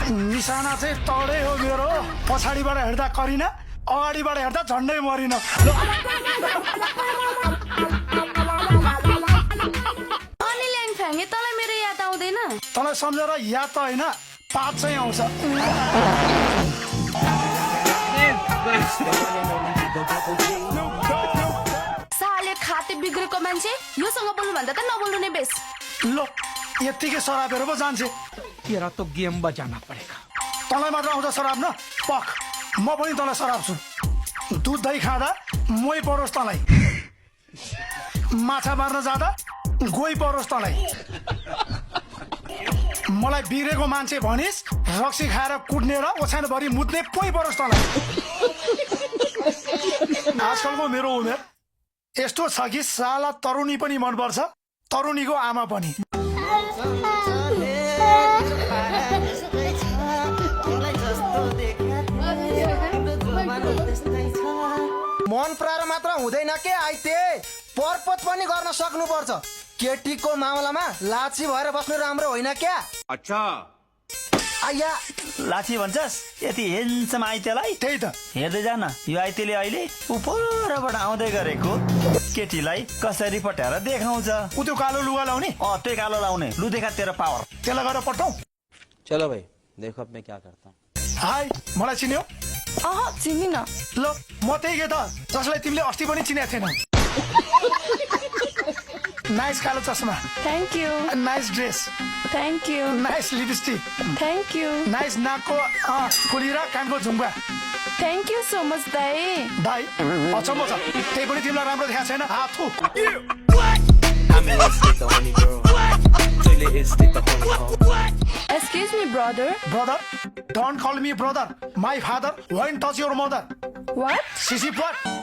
निशाना चाहिँ तडै हो मेरो पछाडिबाट हेर्दा करिना अगाडिबाट हेर्दा झन्डै मरिन फ्याङ्गे तँलाई मेरो याद आउँदैन तँलाई सम्झेर याद त होइन पात चाहिँ आउँछ साले खाते बिग्रेको मान्छे योसँग बोल्नु भन्दा त नबोल्नु नै बेस ल यत्तिकै सराबहरू पो जान्छे तेरा तो गेम बजाना पड़ेगा तँलाई मात्र आउँछ सराब न पख म पनि तँलाई सराब छु दुध दही खाँदा मै परोस् तँलाई माछा मार्न जाँदा गोही परोस् तँलाई मलाई बिग्रेको मान्छे भनिस् रक्सी खाएर कुट्ने र ओछ्यानभरि मुत्ने पोइ परोस् तँलाई आजकलको मेरो उमेर यस्तो छ कि साला तरुणी पनि मनपर्छ तरुणीको आमा पनि मन पराएर मात्र हुँदैन के आइते परपत पनि गर्न सक्नुपर्छ केटीको मामलामा लाछी भएर बस्नु राम्रो होइन क्या अच्छा आया लाछी भन्छस् यति हेन्सम आइतेलाई त्यही त हेर्दै जान यो आइतेले अहिले उपरबाट आउँदै गरेको केटीलाई कसरी पट्याएर देखाउँछ उ त्यो कालो लुगा लाउने त्यही कालो लाउने लु देखा तेरो पावर त्यसलाई गरेर पठाऊ चलो भाई देखो अब मैं क्या करता हूँ हाई मलाई चिन्यौ चिनिन ल म त्यही के त जसलाई तिमीले अस्ति पनि चिनेको थिएनौ नाइस कालो चस्मा thank you nice dress thank you nice lipstick thank you nice नाकको फुली र कानको Zumba thank you so much दाई भाइ अचम्म छ त्यही पनि तिमीलाई राम्रो देखाएको छैन हात excuse me brother brother don't call me brother my father wine touch your mother what sissy what